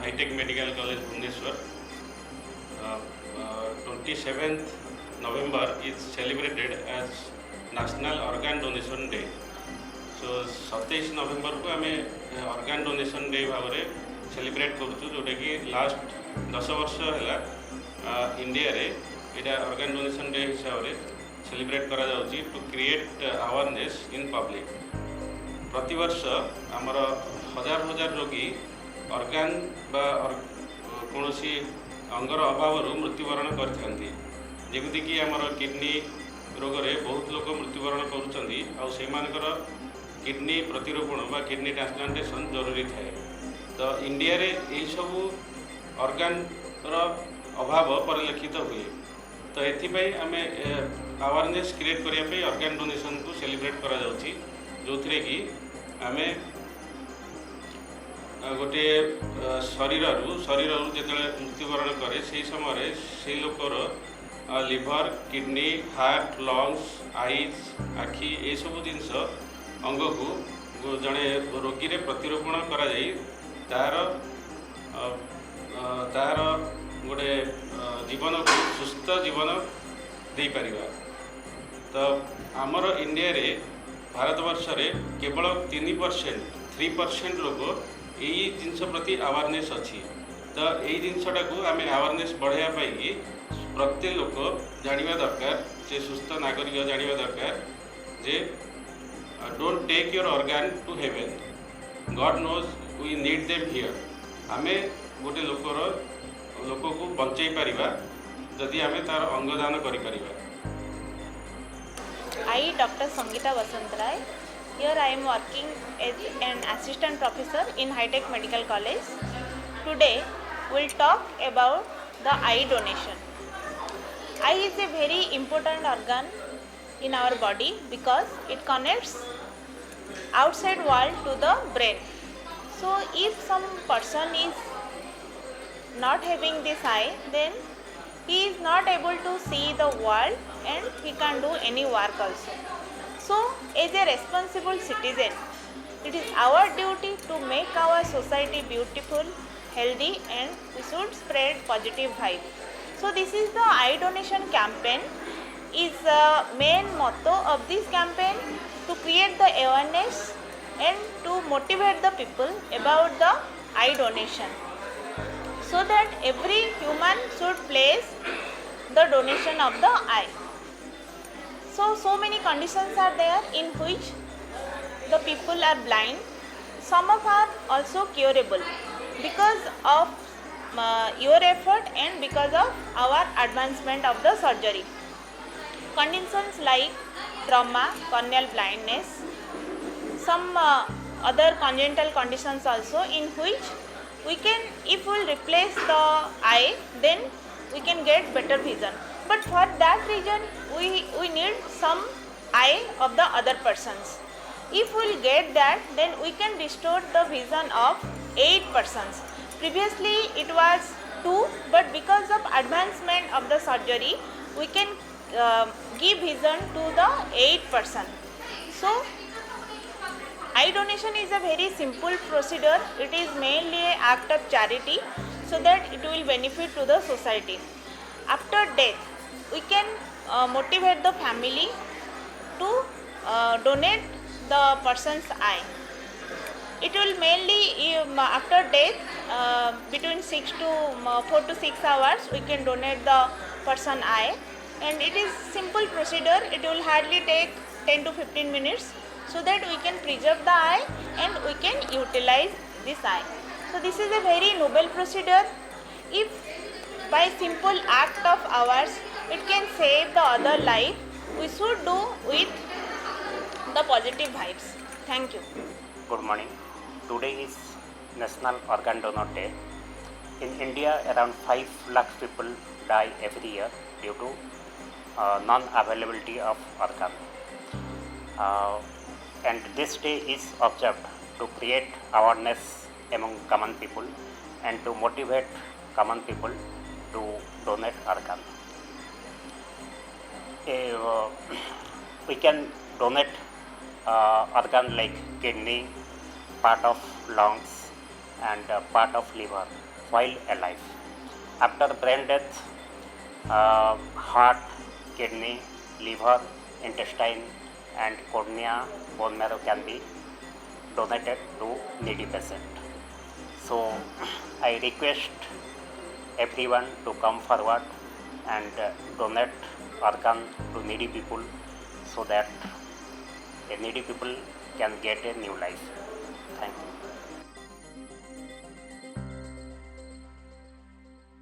Hi-Tech Medical College, Bhubaneswar. 27th November is celebrated as National Organ Donation Day. So 27 November को आम organ donation day भाव में celebrate करूँ जोटा कि लास्ट 10 वर्ष है इंडिया रे इटा organ donation day हिसाब से सेलिब्रेट करा जाउची to create awareness in public. प्रतिवर्ष आमर हजार हजार रोगी organ बा कौन सी अंगर अभाव मृत्युवरण करमितिक आमर किडनी रोग रे बहुत लोग मृत्युवरण कर किडनी प्रतिरोपण बा किडनी ट्रांसप्लांटेशन जरूरी थाए. तो इंडिया रे यही सब ऑर्गन रो अभाव परिलक्षित हुए. तो एथिपाई आमे अवेयरनेस क्रिएट करने ऑर्गन डोनेशन को सेलिब्रेट करा जाउची जो थरे कि आमे गोटे शरीर जो मृत्युवरण करे से समय से लोकर liver kidney heart lungs eyes आखि ये सब जिनस अंग को जड़े रोगी रे प्रतिरोपण करा जाई तार तार गोटे जीवन को सुस्थ जीवन दे परिबा. तो आमर इंडिया रे भारतवर्ष रे केवल 3% लोग यही जिनस प्रति अवेयरनेस अच्छी. तो यही जिनसटा को आम अवेयरनेस बढ़ाई प्रत्येक लोक जानिबा दरकार जे सुस्थ नागरिक जानिबा दरकार जे don't take your organ to heaven. God knows we need them here. आमे गोटे लोक को बंचाई पारिबा जदि आमे तार अंगदान करि Paribas. I, Dr. Sangeeta Vasantray. Here I am working as an assistant professor in Hi-Tech Medical College. Today we will talk about the eye donation. Eye is a very important organ in our body because it connects outside world to the brain. So if some person is not having this eye, then he is not able to see the world and he can't do any work also. So as a responsible citizen, it is our duty to make our society beautiful, healthy, and we should spread positive vibe. So this is the eye donation campaign. Is main motto of this campaign to create the awareness and to motivate the people about the eye donation, so that every human should place the donation of the eye. So many conditions are there in which the people are blind. Some of are also curable because of your effort and because of our advancement of the surgery. Conditions like trauma, corneal blindness, some other congenital conditions also in which we can, if we will replace the eye, then we can get better vision. But for that reason we need some eye of the other persons. If we will get that, then we can restore the vision of 8 persons. Previously it was 2, but because of advancement of the surgery we can give vision to the 8 person. So eye donation is a very simple procedure. It is mainly an act of charity so that it will benefit to the society. After death, we can motivate the family to donate the person's eye. It will mainly, after death, between 4 to 6 hours, we can donate the person eye. And it is simple procedure. It will hardly take 10 to 15 minutes, so that we can preserve the eye and we can utilize this eye. So this is a very noble procedure. If by simple act of ours it can save the other life, we should do with the positive vibes. Thank you. Good morning. Today is National Organ Donor Day. In India, around 5 lakh people die every year due to non-availability of organ. And this day is observed to create awareness among common people and to motivate common people to donate organ. We can donate organ like kidney, part of lungs and part of liver. while alive. After brain death, heart, kidney, liver, intestine, and cornea, bone marrow can be donated to needy patient. So I request everyone to come forward and donate organ to needy people so that a needy people can get a new life. Thank you.